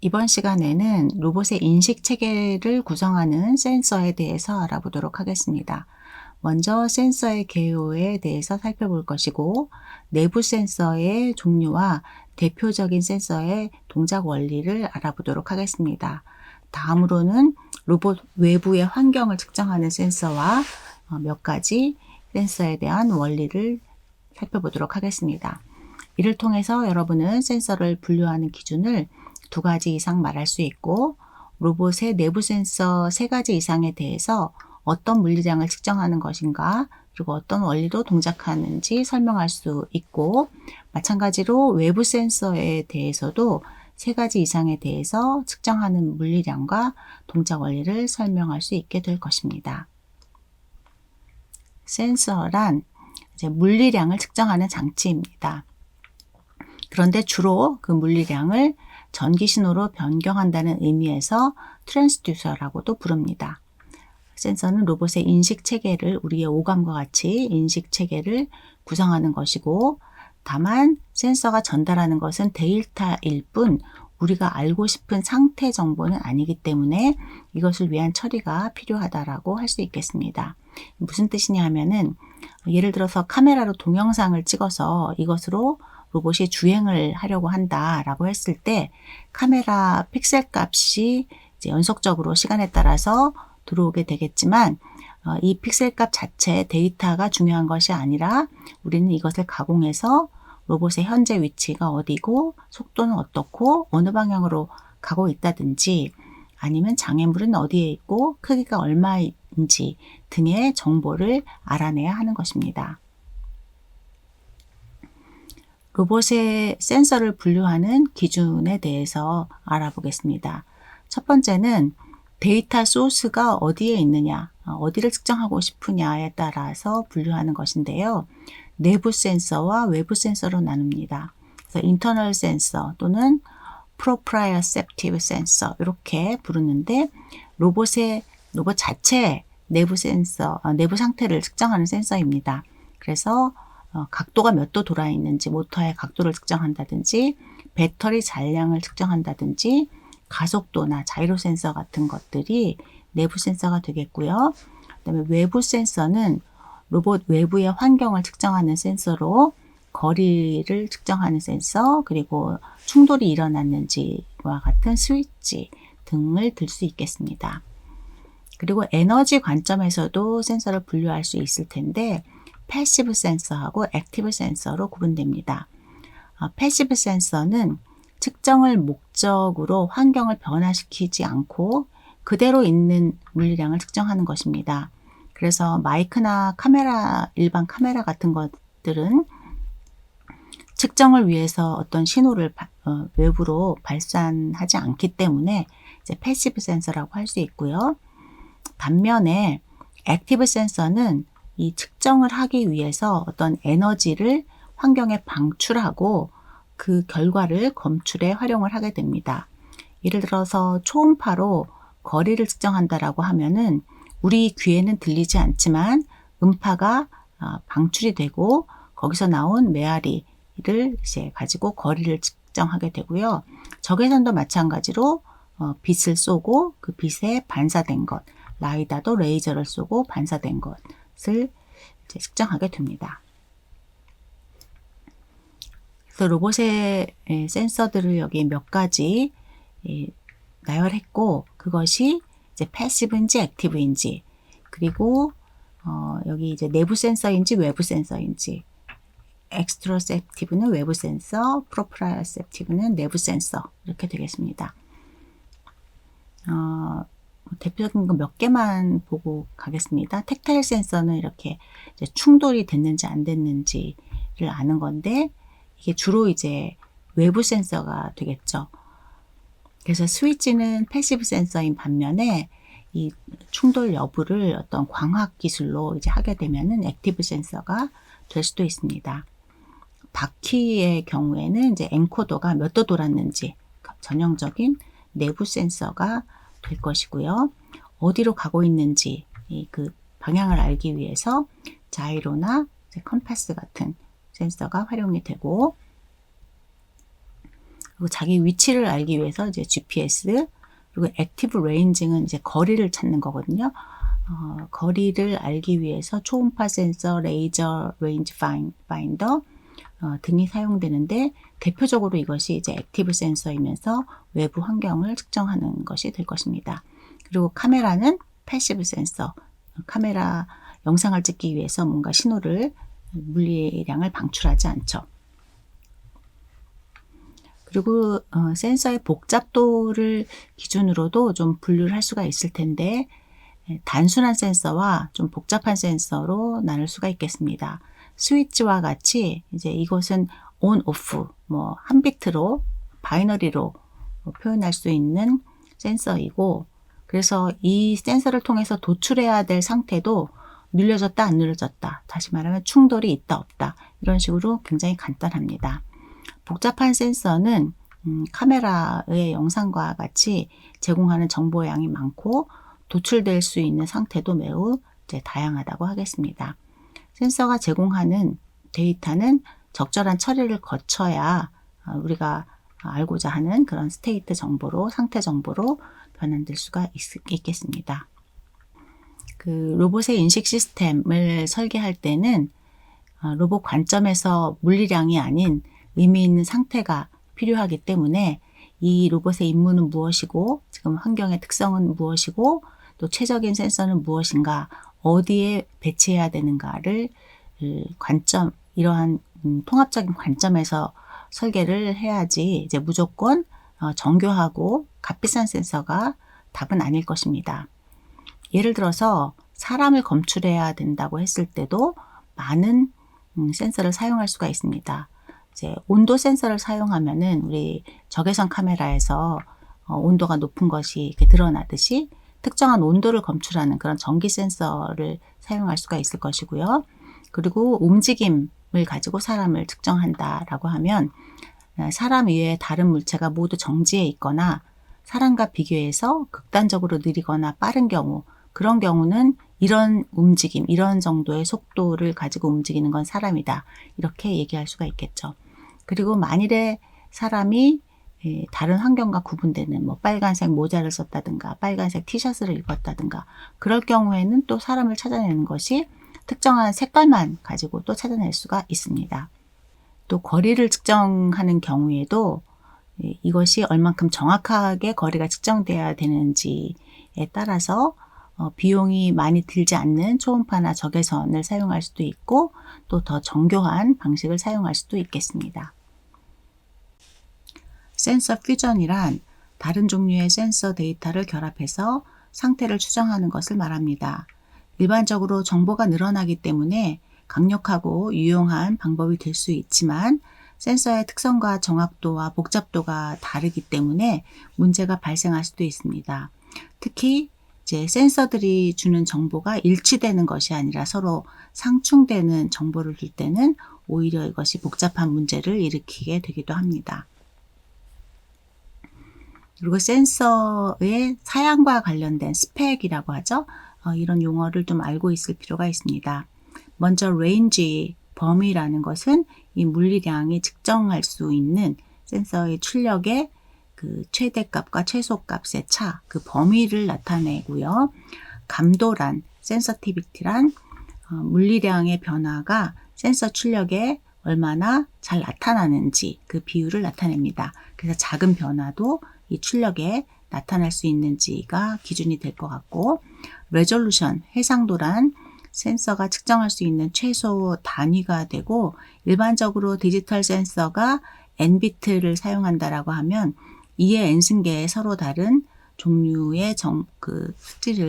이번 시간에는 로봇의 인식 체계를 구성하는 센서에 대해서 알아보도록 하겠습니다. 먼저 센서의 개요에 대해서 살펴볼 것이고, 내부 센서의 종류와 대표적인 센서의 동작 원리를 알아보도록 하겠습니다. 다음으로는 로봇 외부의 환경을 측정하는 센서와 몇 가지 센서에 대한 원리를 살펴보도록 하겠습니다. 이를 통해서 여러분은 센서를 분류하는 기준을 2가지 이상 말할 수 있고, 로봇의 내부 센서 3가지 이상에 대해서 어떤 물리량을 측정하는 것인가, 그리고 어떤 원리로 동작하는지 설명할 수 있고, 마찬가지로 외부 센서에 대해서도 3가지 이상에 대해서 측정하는 물리량과 동작 원리를 설명할 수 있게 될 것입니다. 센서란 이제 물리량을 측정하는 장치입니다. 그런데 주로 그 물리량을 전기 신호로 변경한다는 의미에서 트랜스듀서라고도 부릅니다. 센서는 로봇의 인식 체계를, 우리의 오감과 같이 인식 체계를 구성하는 것이고, 다만 센서가 전달하는 것은 데이터일 뿐 우리가 알고 싶은 상태 정보는 아니기 때문에 이것을 위한 처리가 필요하다라고 할 수 있겠습니다. 무슨 뜻이냐 하면은, 예를 들어서 카메라로 동영상을 찍어서 이것으로 로봇이 주행을 하려고 한다라고 했을 때, 카메라 픽셀 값이 이제 연속적으로 시간에 따라서 들어오게 되겠지만, 이 픽셀 값 자체 데이터가 중요한 것이 아니라 우리는 이것을 가공해서 로봇의 현재 위치가 어디고, 속도는 어떻고, 어느 방향으로 가고 있다든지, 아니면 장애물은 어디에 있고 크기가 얼마인지 등의 정보를 알아내야 하는 것입니다. 로봇의 센서를 분류하는 기준에 대해서 알아보겠습니다. 첫 번째는 데이터 소스가 어디에 있느냐, 어디를 측정하고 싶으냐에 따라서 분류하는 것인데요. 내부 센서와 외부 센서로 나눕니다. 그래서 인터널 센서 또는 프로프라이어셉티브 센서 이렇게 부르는데, 로봇 자체의 내부 센서, 내부 상태를 측정하는 센서입니다. 그래서 각도가 몇 도 돌아 있는지, 모터의 각도를 측정한다든지, 배터리 잔량을 측정한다든지, 가속도나 자이로 센서 같은 것들이 내부 센서가 되겠고요. 그다음에 외부 센서는 로봇 외부의 환경을 측정하는 센서로 거리를 측정하는 센서, 그리고 충돌이 일어났는지와 같은 스위치 등을 들 수 있겠습니다. 그리고 에너지 관점에서도 센서를 분류할 수 있을 텐데, 패시브 센서하고 액티브 센서로 구분됩니다. 패시브 센서는 측정을 목적으로 환경을 변화시키지 않고 그대로 있는 물리량을 측정하는 것입니다. 그래서 마이크나 카메라, 일반 카메라 같은 것들은 측정을 위해서 어떤 신호를 외부로 발산하지 않기 때문에 이제 패시브 센서라고 할 수 있고요. 반면에 액티브 센서는 이 측정을 하기 위해서 어떤 에너지를 환경에 방출하고 그 결과를 검출에 활용을 하게 됩니다. 예를 들어서 초음파로 거리를 측정한다라고 하면은 우리 귀에는 들리지 않지만 음파가 방출이 되고 거기서 나온 메아리를 이제 가지고 거리를 측정하게 되고요. 적외선도 마찬가지로 빛을 쏘고 그 빛에 반사된 것, 라이다도 레이저를 쏘고 반사된 것을 이제 측정하게 됩니다. 그래서 로봇의 센서들을 여기 몇 가지 나열했고, 그것이 이제 패시브인지 액티브인지, 그리고 여기 이제 내부 센서인지 외부 센서인지, 엑스트로셉티브는 외부 센서, 프로프라이어셉티브는 내부 센서, 이렇게 되겠습니다. 대표적인 거 몇 개만 보고 가겠습니다. 텍타일 센서는 이렇게 이제 충돌이 됐는지 안 됐는지를 아는 건데, 이게 주로 이제 외부 센서가 되겠죠. 그래서 스위치는 패시브 센서인 반면에 이 충돌 여부를 어떤 광학 기술로 이제 하게 되면은 액티브 센서가 될 수도 있습니다. 바퀴의 경우에는 이제 엔코더가 몇 도 돌았는지 전형적인 내부 센서가 될 것이고요. 어디로 가고 있는지 그 방향을 알기 위해서 자이로나 컴파스 같은 센서가 활용이 되고, 그리고 자기 위치를 알기 위해서 이제 GPS, 그리고 액티브 레인징은 이제 거리를 찾는 거거든요. 거리를 알기 위해서 초음파 센서, 레이저, 레인지 파인더 등이 사용되는데, 대표적으로 이것이 이제 액티브 센서이면서 외부 환경을 측정하는 것이 될 것입니다. 그리고 카메라는 패시브 센서, 카메라 영상을 찍기 위해서 뭔가 신호를, 물리량을 방출하지 않죠. 그리고 센서의 복잡도를 기준으로도 좀 분류를 할 수가 있을 텐데, 단순한 센서와 좀 복잡한 센서로 나눌 수가 있겠습니다. 스위치와 같이 이제 이것은 온, 오프, 뭐 한 비트로, 바이너리로 표현할 수 있는 센서이고, 그래서 이 센서를 통해서 도출해야 될 상태도 눌려졌다, 안 눌려졌다, 다시 말하면 충돌이 있다, 없다, 이런 식으로 굉장히 간단합니다. 복잡한 센서는 카메라의 영상과 같이 제공하는 정보 양이 많고 도출될 수 있는 상태도 매우 이제 다양하다고 하겠습니다. 센서가 제공하는 데이터는 적절한 처리를 거쳐야 우리가 알고자 하는 그런 스테이트 정보로, 상태 정보로 변환될 수가 있겠습니다. 그 로봇의 인식 시스템을 설계할 때는 로봇 관점에서 물리량이 아닌 의미 있는 상태가 필요하기 때문에 이 로봇의 임무는 무엇이고, 지금 환경의 특성은 무엇이고, 또 최적인 센서는 무엇인가, 어디에 배치해야 되는가를 관점, 이러한 통합적인 관점에서 설계를 해야지 이제 무조건 정교하고 값비싼 센서가 답은 아닐 것입니다. 예를 들어서 사람을 검출해야 된다고 했을 때도 많은 센서를 사용할 수가 있습니다. 이제 온도 센서를 사용하면은 우리 적외선 카메라에서 온도가 높은 것이 이렇게 드러나듯이 특정한 온도를 검출하는 그런 전기 센서를 사용할 수가 있을 것이고요. 그리고 움직임을 가지고 사람을 측정한다라고 하면 사람 이외의 다른 물체가 모두 정지해 있거나 사람과 비교해서 극단적으로 느리거나 빠른 경우, 그런 경우는 이런 움직임, 이런 정도의 속도를 가지고 움직이는 건 사람이다, 이렇게 얘기할 수가 있겠죠. 그리고 만일에 사람이 다른 환경과 구분되는 뭐 빨간색 모자를 썼다든가 빨간색 티셔츠를 입었다든가 그럴 경우에는 또 사람을 찾아내는 것이 특정한 색깔만 가지고 또 찾아낼 수가 있습니다. 또 거리를 측정하는 경우에도 이것이 얼만큼 정확하게 거리가 측정돼야 되는지에 따라서 비용이 많이 들지 않는 초음파나 적외선을 사용할 수도 있고, 또 더 정교한 방식을 사용할 수도 있겠습니다. 센서 퓨전이란 다른 종류의 센서 데이터를 결합해서 상태를 추정하는 것을 말합니다. 일반적으로 정보가 늘어나기 때문에 강력하고 유용한 방법이 될 수 있지만, 센서의 특성과 정확도와 복잡도가 다르기 때문에 문제가 발생할 수도 있습니다. 특히 이제 센서들이 주는 정보가 일치되는 것이 아니라 서로 상충되는 정보를 줄 때는 오히려 이것이 복잡한 문제를 일으키게 되기도 합니다. 그리고 센서의 사양과 관련된 스펙이라고 하죠. 이런 용어를 좀 알고 있을 필요가 있습니다. 먼저 레인지, 범위라는 것은 이 물리량이 측정할 수 있는 센서의 출력의 그 최대값과 최소값의 차, 그 범위를 나타내고요. 감도란, 센서티비티란 물리량의 변화가 센서 출력에 얼마나 잘 나타나는지 그 비율을 나타냅니다. 그래서 작은 변화도 이 출력에 나타날 수 있는지가 기준이 될 것 같고, 레졸루션, 해상도란 센서가 측정할 수 있는 최소 단위가 되고, 일반적으로 디지털 센서가 n비트를 사용한다라고 하면 이의 n승계의 서로 다른 종류의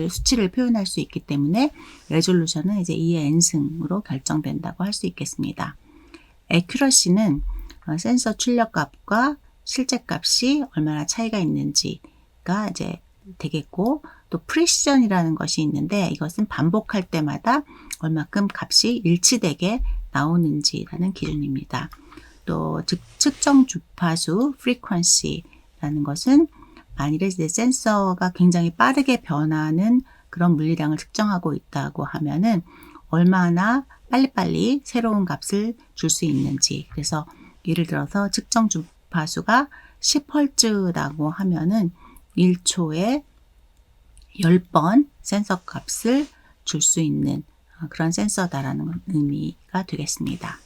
수치를 표현할 수 있기 때문에 레졸루션은 이제 2의 n승으로 결정된다고 할 수 있겠습니다. 애큐러시는 센서 출력값과 실제 값이 얼마나 차이가 있는지가 이제 되겠고, 또 프리시전이라는 것이 있는데 이것은 반복할 때마다 얼마큼 값이 일치되게 나오는지라는 기준입니다. 또 측정 주파수 frequency라는 것은 만일에 이제 센서가 굉장히 빠르게 변하는 그런 물리량을 측정하고 있다고 하면은 얼마나 빨리빨리 새로운 값을 줄 수 있는지, 그래서 예를 들어서 측정 주파수가 10Hz라고 하면은 1초에 10번 센서 값을 줄 수 있는 그런 센서다라는 의미가 되겠습니다.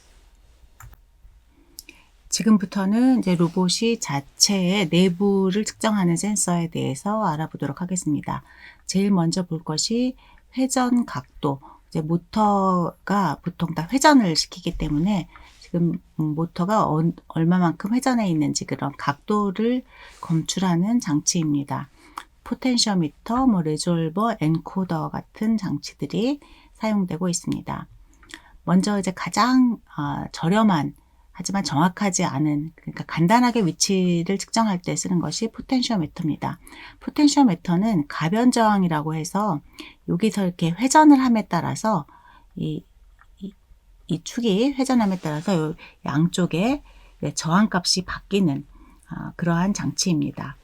지금부터는 이제 로봇이 자체의 내부를 측정하는 센서에 대해서 알아보도록 하겠습니다. 제일 먼저 볼 것이 회전 각도. 이제 모터가 보통 다 회전을 시키기 때문에 지금 모터가 얼마만큼 회전해 있는지 그런 각도를 검출하는 장치입니다. 포텐시오미터, 레졸버, 엔코더 같은 장치들이 사용되고 있습니다. 먼저 이제 가장 저렴한 하지만 정확하지 않은, 그러니까 간단하게 위치를 측정할 때 쓰는 것이 포텐시오미터입니다. 포텐시오미터는 가변 저항이라고 해서 여기서 이렇게 회전을 함에 따라서 이 축이 회전함에 따라서 양쪽에 저항값이 바뀌는 그러한 장치입니다.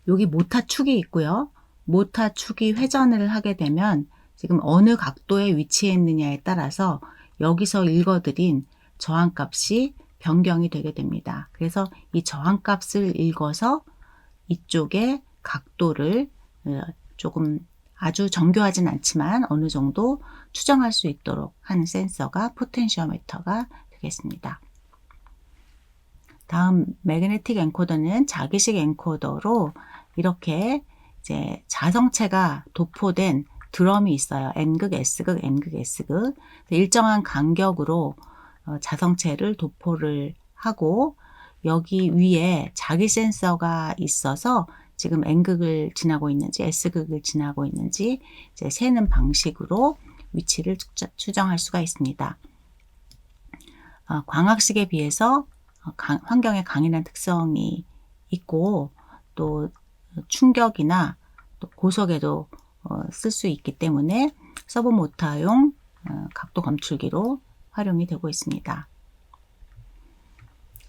여기 모타축이 있고요. 모타축이 회전을 하게 되면 지금 어느 각도에 위치해 있느냐에 따라서 여기서 읽어드린 저항값이 변경이 되게 됩니다. 그래서 이 저항값을 읽어서 이쪽의 각도를 조금 아주 정교하진 않지만 어느 정도 추정할 수 있도록 하는 센서가 포텐시오미터가 되겠습니다. 다음 매그네틱 엔코더는 자기식 엔코더로 이렇게 이제 자성체가 도포된 드럼이 있어요. N극, S극, N극, S극. 일정한 간격으로 자성체를 도포를 하고 여기 위에 자기 센서가 있어서 지금 N극을 지나고 있는지 S극을 지나고 있는지 이제 세는 방식으로 위치를 추정할 수가 있습니다. 광학식에 비해서 환경에 강인한 특성이 있고 또 충격이나 또 고속에도 쓸 수 있기 때문에 서브모터용 각도 검출기로 활용이 되고 있습니다.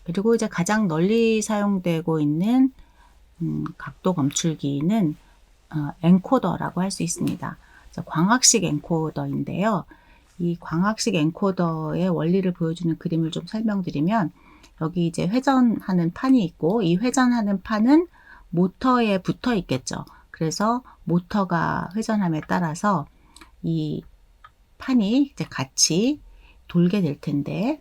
그리고 이제 가장 널리 사용되고 있는 각도 검출기는 엔코더라고 할 수 있습니다. 광학식 엔코더인데요. 이 광학식 엔코더의 원리를 보여주는 그림을 좀 설명드리면 여기 이제 회전하는 판이 있고 이 회전하는 판은 모터에 붙어 있겠죠. 그래서 모터가 회전함에 따라서 이 판이 이제 같이 돌게 될 텐데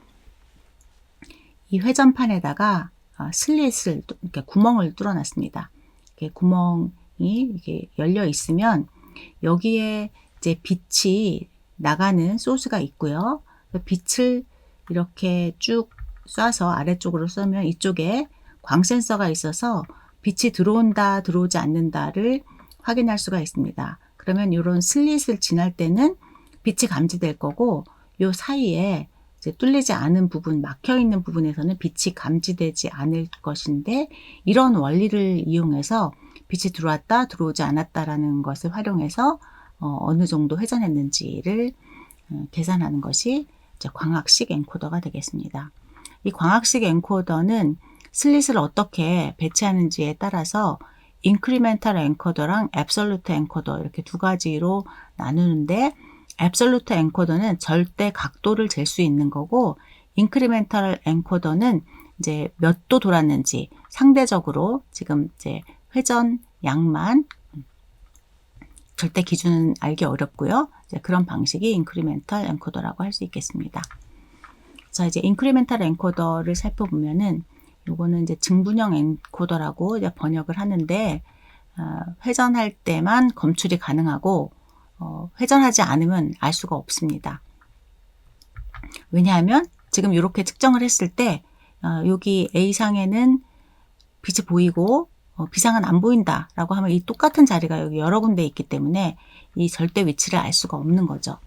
이 회전판에다가 슬릿을 이렇게 구멍을 뚫어 놨습니다. 이렇게 구멍이 이게 열려 있으면 여기에 이제 빛이 나가는 소스가 있고요. 빛을 이렇게 쭉 쏴서 아래쪽으로 쏘면 이쪽에 광 센서가 있어서 빛이 들어온다, 들어오지 않는다를 확인할 수가 있습니다. 그러면 이런 슬릿을 지날 때는 빛이 감지될 거고 요 사이에 이제 뚫리지 않은 부분, 막혀 있는 부분에서는 빛이 감지되지 않을 것인데 이런 원리를 이용해서 빛이 들어왔다, 들어오지 않았다라는 것을 활용해서 어느 정도 회전했는지를 계산하는 것이 이제 광학식 엔코더가 되겠습니다. 이 광학식 엔코더는 슬릿을 어떻게 배치하는지에 따라서 인크리멘탈 엔코더랑 앱솔루트 엔코더 이렇게 두 가지로 나누는데 앱솔루트 엔코더는 절대 각도를 잴 수 있는 거고 인크리멘탈 엔코더는 이제 몇 도 돌았는지 상대적으로 지금 이제 회전 양만 절대 기준은 알기 어렵고요. 이제 그런 방식이 인크리멘탈 엔코더라고 할 수 있겠습니다. 자, 이제 인크리멘탈 엔코더를 살펴보면은 요거는 이제 증분형 엔코더라고 이제 번역을 하는데 회전할 때만 검출이 가능하고 회전하지 않으면 알 수가 없습니다. 왜냐하면 지금 이렇게 측정을 했을 때 여기 A상에는 빛이 보이고 B상은 안 보인다 라고 하면 이 똑같은 자리가 여기 여러 군데 있기 때문에 이 절대 위치를 알 수가 없는 거죠.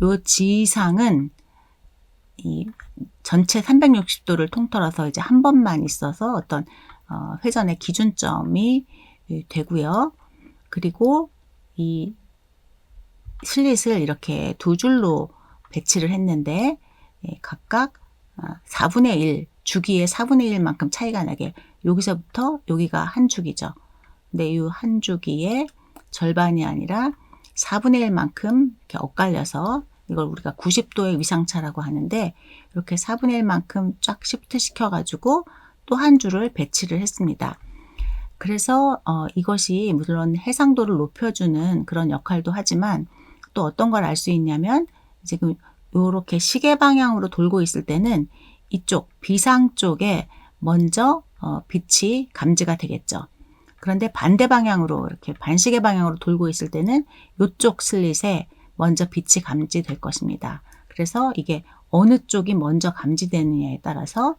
요 G상은 이 전체 360도를 통틀어서 이제 한 번만 있어서 어떤 회전의 기준점이 되고요. 그리고 이 슬릿을 이렇게 두 줄로 배치를 했는데 각각 4분의 1, 주기의 4분의 1만큼 차이가 나게 여기서부터 여기가 한 주기죠. 근데 이 한 주기의 절반이 아니라 4분의 1만큼 이렇게 엇갈려서 이걸 우리가 90도의 위상차라고 하는데 이렇게 4분의 1만큼 쫙 시프트 시켜가지고 또 한 줄을 배치를 했습니다. 그래서 이것이 물론 해상도를 높여주는 그런 역할도 하지만 또 어떤 걸 알 수 있냐면 지금 이렇게 시계 방향으로 돌고 있을 때는 이쪽 비상 쪽에 먼저 빛이 감지가 되겠죠. 그런데 반대 방향으로 이렇게 반시계 방향으로 돌고 있을 때는 이쪽 슬릿에 먼저 빛이 감지될 것입니다. 그래서 이게 어느 쪽이 먼저 감지되느냐에 따라서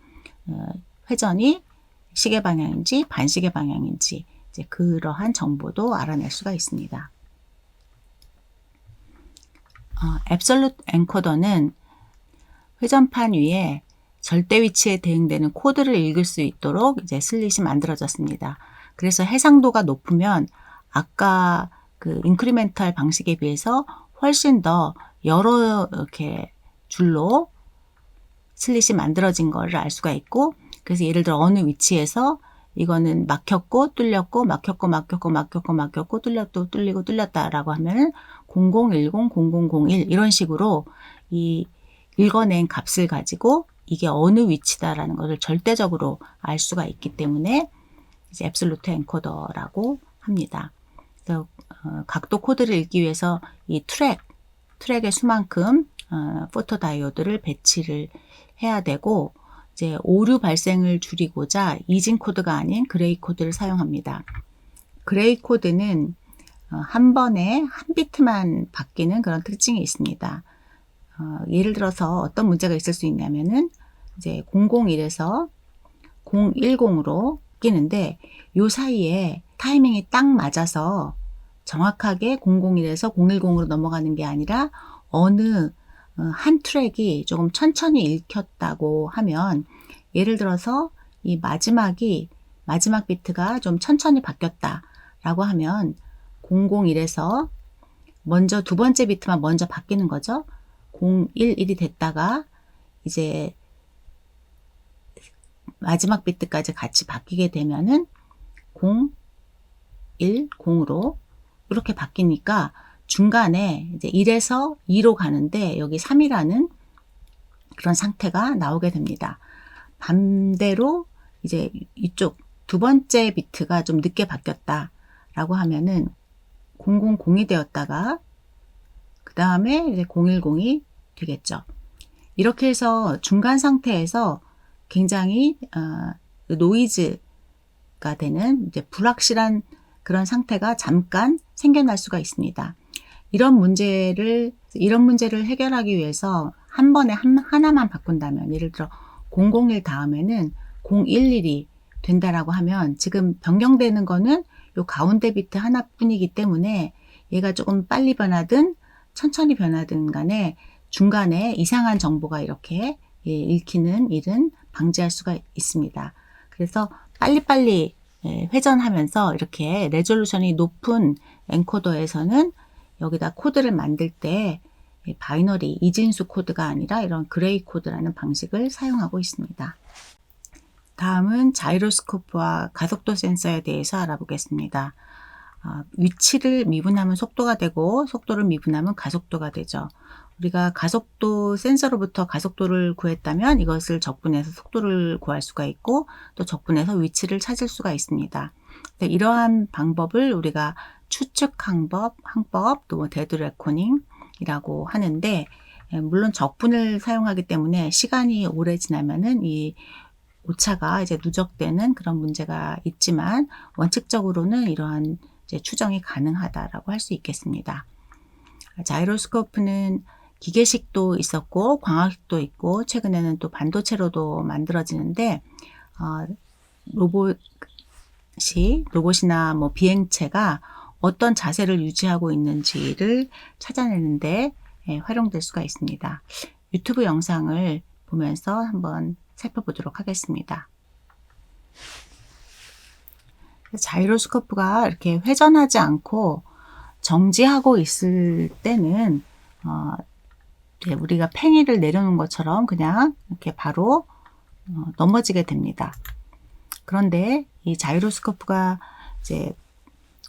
회전이 시계 방향인지 반시계 방향인지 이제 그러한 정보도 알아낼 수가 있습니다. 앱솔루트 엔코더는 회전판 위에 절대 위치에 대응되는 코드를 읽을 수 있도록 이제 슬릿이 만들어졌습니다. 그래서 해상도가 높으면 아까 그 인크리멘탈 방식에 비해서 훨씬 더 여러 이렇게 줄로 슬릿이 만들어진 것을 알 수가 있고, 그래서 예를 들어 어느 위치에서 이거는 막혔고 뚫렸고 막혔고 막혔고 막혔고 막혔고 뚫렸고 뚫리고 뚫렸다라고 하면은 0010 0001 이런 식으로 이 읽어낸 값을 가지고 이게 어느 위치다라는 것을 절대적으로 알 수가 있기 때문에 이제 앱솔루트 엔코더라고 합니다. 그래서 각도 코드를 읽기 위해서 이 트랙의 수만큼 포토다이오드를 배치를 해야 되고, 이제 오류 발생을 줄이고자 이진 코드가 아닌 그레이 코드를 사용합니다. 그레이 코드는 한 번에 한 비트만 바뀌는 그런 특징이 있습니다. 예를 들어서 어떤 문제가 있을 수 있냐면은 이제 001에서 010으로 바뀌는데 요 사이에 타이밍이 딱 맞아서 정확하게 001에서 010으로 넘어가는 게 아니라 어느 한 트랙이 조금 천천히 읽혔다고 하면, 예를 들어서 이 마지막 비트가 좀 천천히 바뀌었다라고 하면 001에서 먼저 두 번째 비트만 먼저 바뀌는 거죠. 011이 됐다가 이제 마지막 비트까지 같이 바뀌게 되면은 010으로 이렇게 바뀌니까 중간에 이제 1에서 2로 가는데 여기 3이라는 그런 상태가 나오게 됩니다. 반대로 이제 이쪽 두 번째 비트가 좀 늦게 바뀌었다라고 하면은 0002 되었다가 그 다음에 이제 010이 되겠죠. 이렇게 해서 중간 상태에서 굉장히 노이즈가 되는 이제 불확실한 그런 상태가 잠깐 생겨날 수가 있습니다. 이런 문제를 해결하기 위해서 한 번에 하나만 바꾼다면, 예를 들어 001 다음에는 011이 된다라고 하면 지금 변경되는 거는 요 가운데 비트 하나뿐이기 때문에 얘가 조금 빨리 변하든 천천히 변하든 간에 중간에 이상한 정보가 이렇게 읽히는 일은 방지할 수가 있습니다. 그래서 빨리빨리 회전하면서 이렇게 레졸루션이 높은 엔코더에서는 여기다 코드를 만들 때 바이너리 이진수 코드가 아니라 이런 그레이 코드라는 방식을 사용하고 있습니다. 다음은 자이로스코프와 가속도 센서에 대해서 알아보겠습니다. 위치를 미분하면 속도가 되고 속도를 미분하면 가속도가 되죠. 우리가 가속도 센서로부터 가속도를 구했다면 이것을 적분해서 속도를 구할 수가 있고, 또 적분해서 위치를 찾을 수가 있습니다. 이러한 방법을 우리가 추측 항법, 또 데드 레코닝이라고 하는데, 물론 적분을 사용하기 때문에 시간이 오래 지나면은 이 오차가 이제 누적되는 그런 문제가 있지만, 원칙적으로는 이러한 이제 추정이 가능하다라고 할 수 있겠습니다. 자이로스코프는 기계식도 있었고 광학식도 있고 최근에는 또 반도체로도 만들어지는데, 로봇이나 뭐 비행체가 어떤 자세를 유지하고 있는지를 찾아내는데 활용될 수가 있습니다. 유튜브 영상을 보면서 한번 살펴보도록 하겠습니다. 자이로스코프가 이렇게 회전하지 않고 정지하고 있을 때는 우리가 팽이를 내려놓은 것처럼 그냥 이렇게 바로 넘어지게 됩니다. 그런데 이 자이로스코프가 이제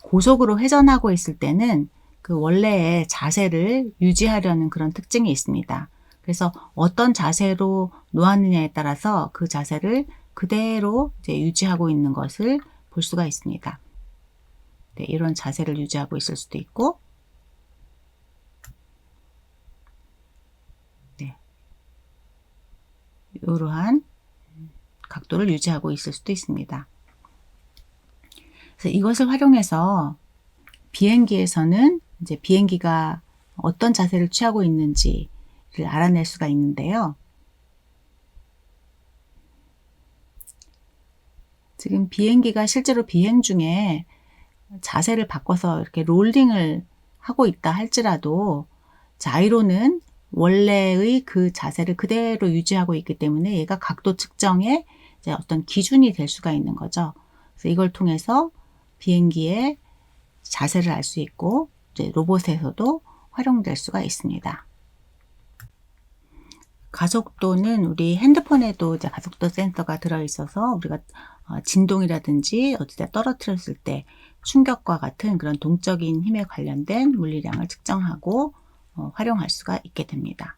고속으로 회전하고 있을 때는 그 원래의 자세를 유지하려는 그런 특징이 있습니다. 그래서 어떤 자세로 놓았느냐에 따라서 그 자세를 그대로 이제 유지하고 있는 것을 볼 수가 있습니다. 네, 이런 자세를 유지하고 있을 수도 있고, 네, 이러한 각도를 유지하고 있을 수도 있습니다. 그래서 이것을 활용해서 비행기에서는 이제 비행기가 어떤 자세를 취하고 있는지를 알아낼 수가 있는데요. 지금 비행기가 실제로 비행 중에 자세를 바꿔서 이렇게 롤링을 하고 있다 할지라도 자이로는 원래의 그 자세를 그대로 유지하고 있기 때문에 얘가 각도 측정에 이제 어떤 기준이 될 수가 있는 거죠. 그래서 이걸 통해서 비행기의 자세를 알 수 있고 이제 로봇에서도 활용될 수가 있습니다. 가속도는 우리 핸드폰에도 이제 가속도 센서가 들어있어서 우리가 진동이라든지 어디다 떨어뜨렸을 때 충격과 같은 그런 동적인 힘에 관련된 물리량을 측정하고 활용할 수가 있게 됩니다.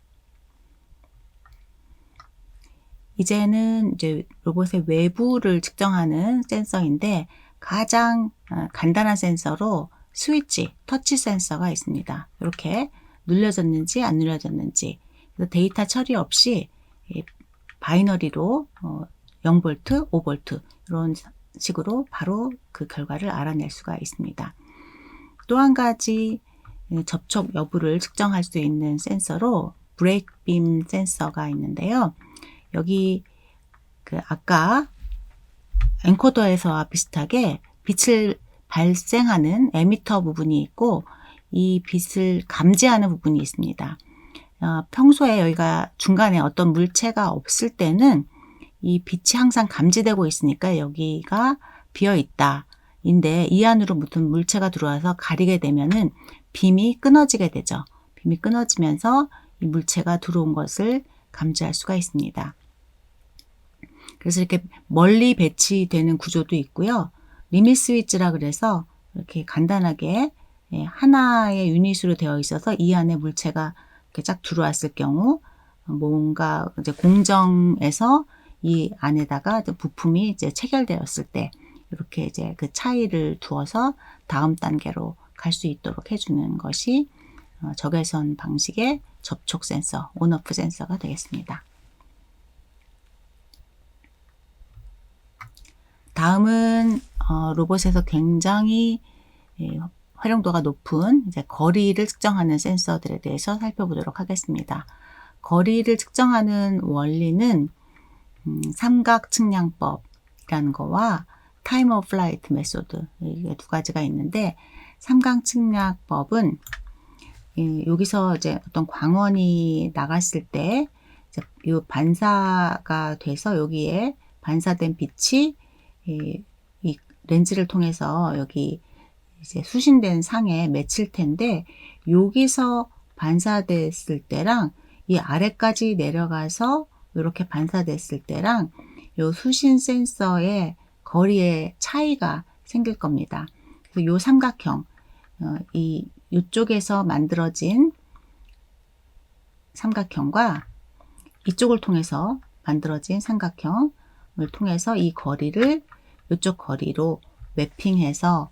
이제는 이제 로봇의 외부를 측정하는 센서인데 가장 간단한 센서로 스위치, 터치 센서가 있습니다. 이렇게 눌려졌는지 안 눌려졌는지 데이터 처리 없이 바이너리로 0V, 5V 이런 식으로 바로 그 결과를 알아낼 수가 있습니다. 또 한 가지 접촉 여부를 측정할 수 있는 센서로 브레이크빔 센서가 있는데요. 여기 그 아까 엔코더에서와 비슷하게 빛을 발생하는 에미터 부분이 있고 이 빛을 감지하는 부분이 있습니다. 평소에 여기가 중간에 어떤 물체가 없을 때는 이 빛이 항상 감지되고 있으니까 여기가 비어 있다. 인데 이 안으로 무슨 물체가 들어와서 가리게 되면은 빔이 끊어지게 되죠. 빔이 끊어지면서 이 물체가 들어온 것을 감지할 수가 있습니다. 그래서 이렇게 멀리 배치되는 구조도 있고요. 리밋 스위치라 그래서 이렇게 간단하게 하나의 유닛으로 되어 있어서 이 안에 물체가 이렇게 쫙 들어왔을 경우 뭔가 이제 공정에서 이 안에다가 부품이 이제 체결되었을 때 이렇게 이제 그 차이를 두어서 다음 단계로 갈 수 있도록 해주는 것이 적외선 방식의 접촉 센서, 온오프 센서가 되겠습니다. 다음은 로봇에서 굉장히 활용도가 높은 이제 거리를 측정하는 센서들에 대해서 살펴보도록 하겠습니다. 거리를 측정하는 원리는 삼각 측량법이라는 거와 타임 오브 플라이트 메소드 이게 두 가지가 있는데 삼각 측량법은 여기서 이제 어떤 광원이 나갔을 때 이 반사가 돼서 여기에 반사된 빛이 이 렌즈를 통해서 여기 이제 수신된 상에 맺힐 텐데 여기서 반사됐을 때랑 이 아래까지 내려가서 이렇게 반사됐을 때랑 요 수신 센서의 거리의 차이가 생길 겁니다. 그래서 요 삼각형 이쪽에서 만들어진 삼각형과 이쪽을 통해서 만들어진 삼각형을 통해서 이 거리를 이쪽 거리로 매핑해서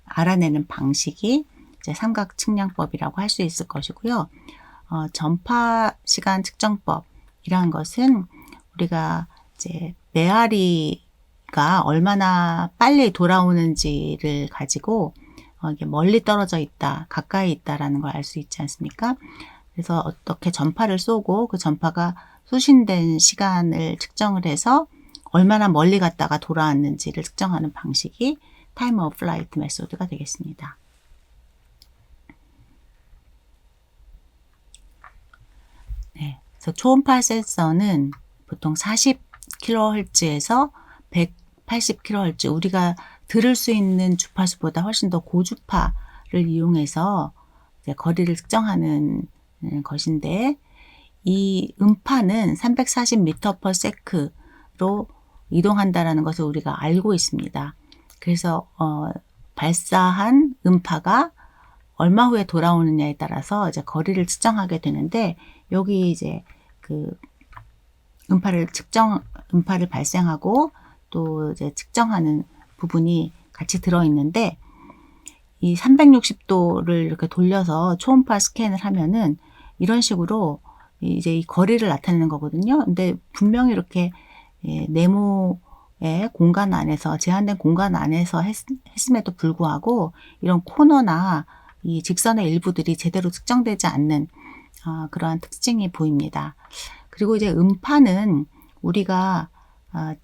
알아내는 방식이 이제 삼각 측량법이라고 할 수 있을 것이고요. 전파 시간 측정법이라는 것은 우리가 이제 메아리가 얼마나 빨리 돌아오는지를 가지고 이게 멀리 떨어져 있다, 가까이 있다라는 걸 알 수 있지 않습니까? 그래서 어떻게 전파를 쏘고 그 전파가 수신된 시간을 측정을 해서 얼마나 멀리 갔다가 돌아왔는지를 측정하는 방식이 타임 오브 플라이트 메소드가 되겠습니다. 네, 그래서 초음파 센서는 보통 40kHz에서 180kHz 우리가 들을 수 있는 주파수보다 훨씬 더 고주파를 이용해서 이제 거리를 측정하는 것인데 이 음파는 340m/s로 이동한다라는 것을 우리가 알고 있습니다. 그래서 발사한 음파가 얼마 후에 돌아오느냐에 따라서 이제 거리를 측정하게 되는데, 여기 이제 그 음파를 발생하고 또 이제 측정하는 부분이 같이 들어있는데, 이 360도를 이렇게 돌려서 초음파 스캔을 하면은 이런 식으로 이제 이 거리를 나타내는 거거든요. 근데 분명히 이렇게 네모의 공간 안에서, 제한된 공간 안에서 했음에도 불구하고 이런 코너나 이 직선의 일부들이 제대로 측정되지 않는 그러한 특징이 보입니다. 그리고 이제 음파는 우리가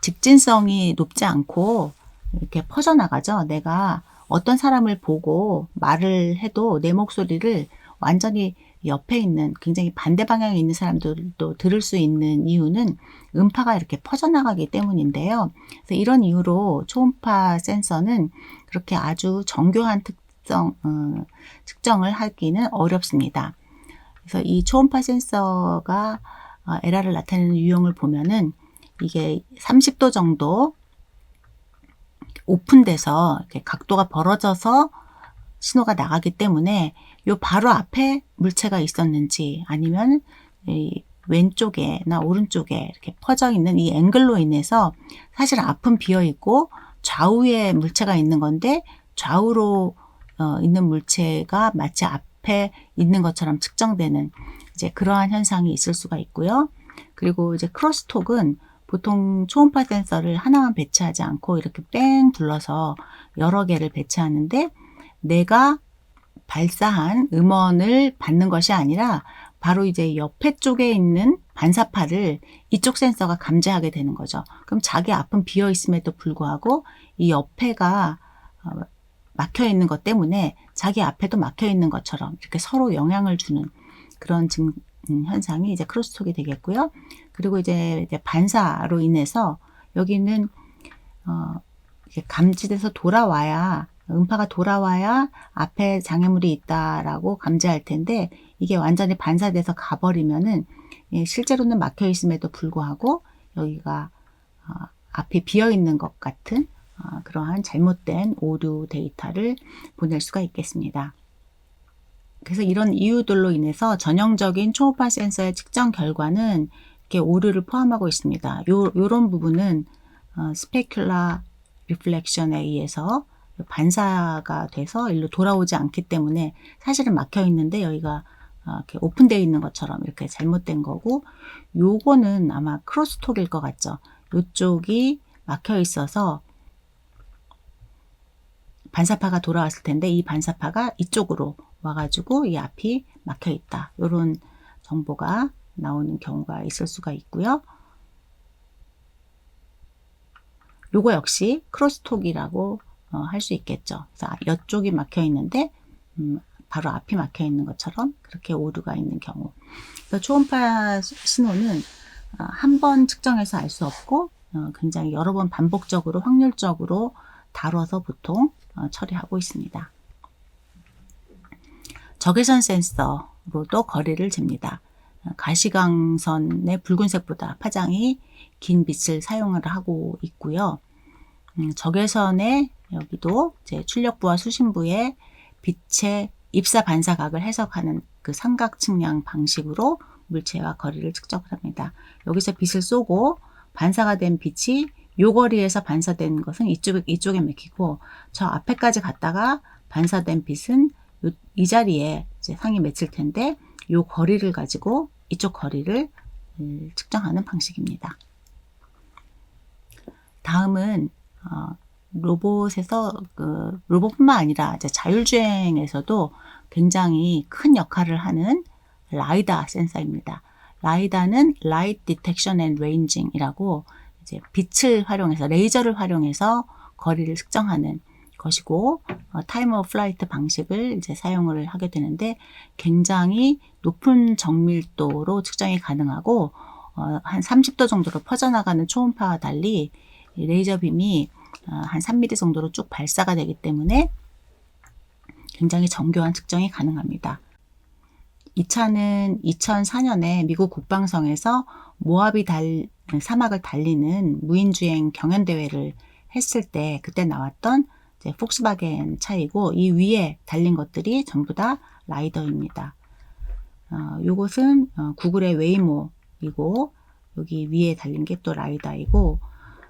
직진성이 높지 않고 이렇게 퍼져나가죠. 내가 어떤 사람을 보고 말을 해도 내 목소리를 완전히 옆에 있는, 굉장히 반대 방향에 있는 사람들도 들을 수 있는 이유는 음파가 이렇게 퍼져나가기 때문인데요. 그래서 이런 이유로 초음파 센서는 그렇게 아주 정교한 측정을 하기는 어렵습니다. 그래서 이 초음파 센서가 에러를 나타내는 유형을 보면은 이게 30도 정도 오픈돼서 이렇게 각도가 벌어져서 신호가 나가기 때문에 요 바로 앞에 물체가 있었는지, 아니면 이 왼쪽에나 오른쪽에 이렇게 퍼져 있는 이 앵글로 인해서 사실 앞은 비어 있고 좌우에 물체가 있는 건데, 좌우로 있는 물체가 마치 앞에 있는 것처럼 측정되는 이제 그러한 현상이 있을 수가 있고요. 그리고 이제 크로스톡은 보통 초음파 센서를 하나만 배치하지 않고 이렇게 뺑 둘러서 여러 개를 배치하는데, 내가 발사한 음원을 받는 것이 아니라 바로 이제 옆에 쪽에 있는 반사파를 이쪽 센서가 감지하게 되는 거죠. 그럼 자기 앞은 비어 있음에도 불구하고 이 옆에가 막혀 있는 것 때문에 자기 앞에도 막혀 있는 것처럼 이렇게 서로 영향을 주는 그런 현상이 이제 크로스톡이 되겠고요. 그리고 이제 반사로 인해서 여기는 이렇게 감지돼서 돌아와야, 음파가 돌아와야 앞에 장애물이 있다라고 감지할 텐데, 이게 완전히 반사돼서 가버리면은 실제로는 막혀 있음에도 불구하고 여기가 앞이 비어 있는 것 같은 그러한 잘못된 오류 데이터를 보낼 수가 있겠습니다. 그래서 이런 이유들로 인해서 전형적인 초음파 센서의 측정 결과는 이렇게 오류를 포함하고 있습니다. 요런 부분은 스페큘라 리플렉션에 의해서 반사가 돼서 일로 돌아오지 않기 때문에 사실은 막혀 있는데 여기가 이렇게 오픈되어 있는 것처럼 이렇게 잘못된 거고, 요거는 아마 크로스톡일 것 같죠. 요쪽이 막혀 있어서 반사파가 돌아왔을 텐데 이 반사파가 이쪽으로 와가지고 이 앞이 막혀 있다. 이런 정보가 나오는 경우가 있을 수가 있고요. 요거 역시 크로스톡이라고 할 수 있겠죠. 그래서 이쪽이 막혀 있는데 바로 앞이 막혀 있는 것처럼 그렇게 오류가 있는 경우. 그래서 초음파 신호는 한 번 측정해서 알 수 없고 굉장히 여러 번 반복적으로 확률적으로 다뤄서 보통 처리하고 있습니다. 적외선 센서로도 거리를 잽니다. 가시광선의 붉은색보다 파장이 긴 빛을 사용을 하고 있고요. 적외선의 여기도 이제 출력부와 수신부의 빛의 입사 반사각을 해석하는 그 삼각 측량 방식으로 물체와 거리를 측정을 합니다. 여기서 빛을 쏘고 반사가 된 빛이 요 거리에서 반사된 것은 이쪽에 맥히고, 저 앞에까지 갔다가 반사된 빛은 이 자리에 이제 상이 맺힐 텐데 요 거리를 가지고 이쪽 거리를 측정하는 방식입니다. 다음은 로봇에서 로봇뿐만 아니라 이제 자율주행에서도 굉장히 큰 역할을 하는 라이다 센서입니다. 라이다는 Light Detection and Ranging이라고 이제 빛을 활용해서, 레이저를 활용해서 거리를 측정하는 것이고, 타임 오브 플라이트 방식을 이제 사용을 하게 되는데, 굉장히 높은 정밀도로 측정이 가능하고 한 30도 정도로 퍼져나가는 초음파와 달리 레이저 빔이 한 3mm 정도로 쭉 발사가 되기 때문에 굉장히 정교한 측정이 가능합니다. 이 차는 2004년에 미국 국방성에서 모하비 사막을 달리는 무인주행 경연대회를 했을 때 그때 나왔던 이제 폭스바겐 차이고, 이 위에 달린 것들이 전부 다 라이더입니다. 요것은 구글의 웨이모이고, 여기 위에 달린 게 또 라이다이고,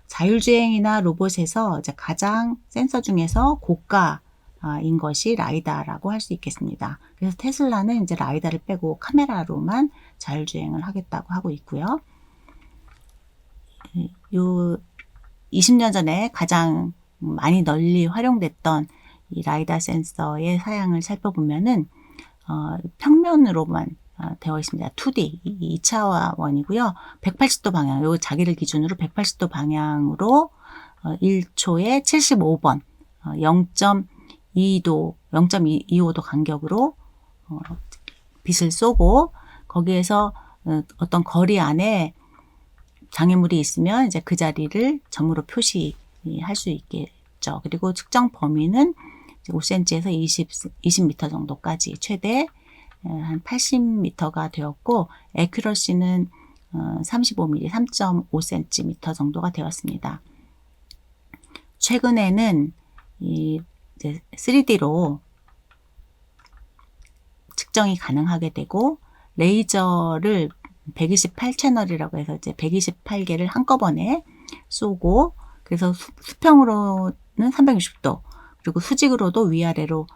자율주행이나 로봇에서 이제 가장 센서 중에서 고가인 것이 라이다라고 할 수 있겠습니다. 그래서 테슬라는 이제 라이다를 빼고 카메라로만 자율주행을 하겠다고 하고 있고요. 요 20년 전에 가장 많이 널리 활용됐던 이 라이다 센서의 사양을 살펴보면은 평면으로만 되어 있습니다. 2D 2차원이고요. 180도 방향, 요 자기를 기준으로 180도 방향으로 1초에 75번 0.25도 간격으로 빛을 쏘고, 거기에서 어떤 거리 안에 장애물이 있으면 이제 그 자리를 점으로 표시할 수 있겠죠. 그리고 측정 범위는 5cm에서 20m 정도까지 최대 한 80m가 되었고, 에큐러시는 35mm, 3.5cm 정도가 되었습니다. 최근에는 이제 3D로 측정이 가능하게 되고, 레이저를 128채널이라고 해서 이제 128개를 한꺼번에 쏘고, 그래서 수평으로는 360도, 그리고 수직으로도 위아래로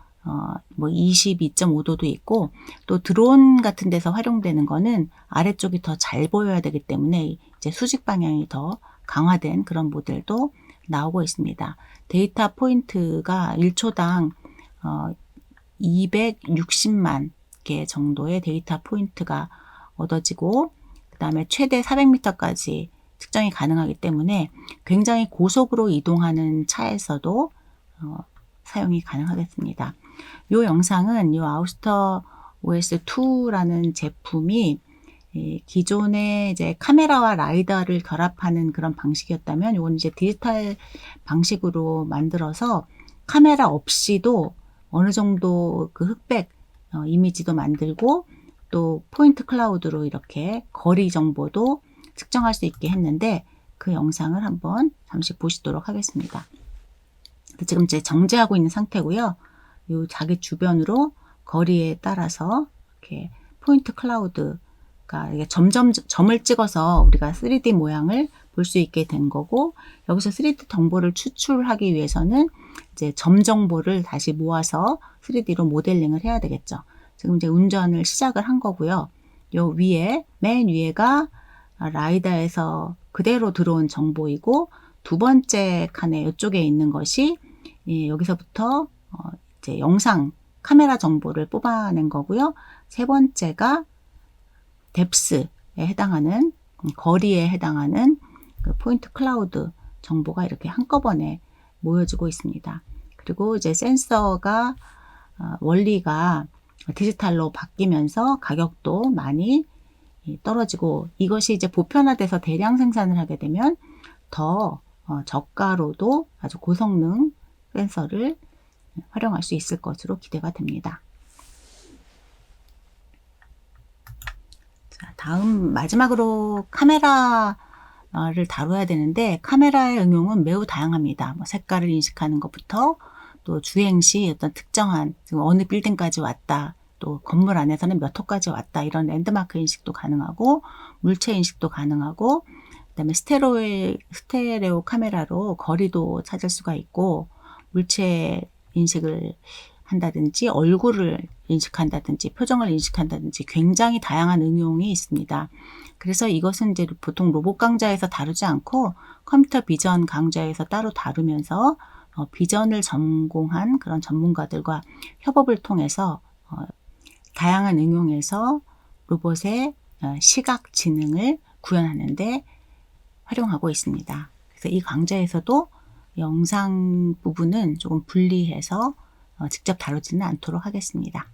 22.5도도 있고, 또 드론 같은 데서 활용되는 거는 아래쪽이 더 잘 보여야 되기 때문에 이제 수직 방향이 더 강화된 그런 모델도 나오고 있습니다. 데이터 포인트가 1초당 260만 개 정도의 데이터 포인트가 얻어지고, 그 다음에 최대 400m까지 측정이 가능하기 때문에 굉장히 고속으로 이동하는 차에서도 사용이 가능하겠습니다. 이 영상은 이 아우스터 OS2라는 제품이 기존의 이제 카메라와 라이다를 결합하는 그런 방식이었다면, 이건 이제 디지털 방식으로 만들어서 카메라 없이도 어느 정도 그 흑백 이미지도 만들고, 또 포인트 클라우드로 이렇게 거리 정보도 측정할 수 있게 했는데, 그 영상을 한번 잠시 보시도록 하겠습니다. 지금 이제 정지하고 있는 상태고요. 요 자기 주변으로 거리에 따라서 이렇게 포인트 클라우드가 이게 점을 찍어서 우리가 3D 모양을 볼 수 있게 된 거고, 여기서 3D 정보를 추출하기 위해서는 이제 점 정보를 다시 모아서 3D로 모델링을 해야 되겠죠. 지금 이제 운전을 시작을 한 거고요. 요 위에, 맨 위에가 라이다에서 그대로 들어온 정보이고, 두 번째 칸에 이쪽에 있는 것이 여기서부터 이제 영상 카메라 정보를 뽑아낸 거고요. 세 번째가 뎁스에 해당하는, 거리에 해당하는 그 포인트 클라우드 정보가 이렇게 한꺼번에 모여지고 있습니다. 그리고 이제 센서가 원리가 디지털로 바뀌면서 가격도 많이 떨어지고, 이것이 이제 보편화돼서 대량 생산을 하게 되면 더 저가로도 아주 고성능 센서를 활용할 수 있을 것으로 기대가 됩니다. 자, 다음 마지막으로 카메라를 다뤄야 되는데, 카메라의 응용은 매우 다양합니다. 색깔을 인식하는 것부터, 또 주행 시 어떤 특정한 지금 어느 빌딩까지 왔다, 또 건물 안에서는 몇 호까지 왔다, 이런 랜드마크 인식도 가능하고, 물체 인식도 가능하고, 그다음에 스테레오 카메라로 거리도 찾을 수가 있고, 물체 인식을 한다든지 얼굴을 인식한다든지 표정을 인식한다든지 굉장히 다양한 응용이 있습니다. 그래서 이것은 이제 보통 로봇 강좌에서 다루지 않고 컴퓨터 비전 강좌에서 따로 다루면서 비전을 전공한 그런 전문가들과 협업을 통해서 다양한 응용에서 로봇의 시각 지능을 구현하는 데 활용하고 있습니다. 그래서 이 강좌에서도 영상 부분은 조금 분리해서 직접 다루지는 않도록 하겠습니다.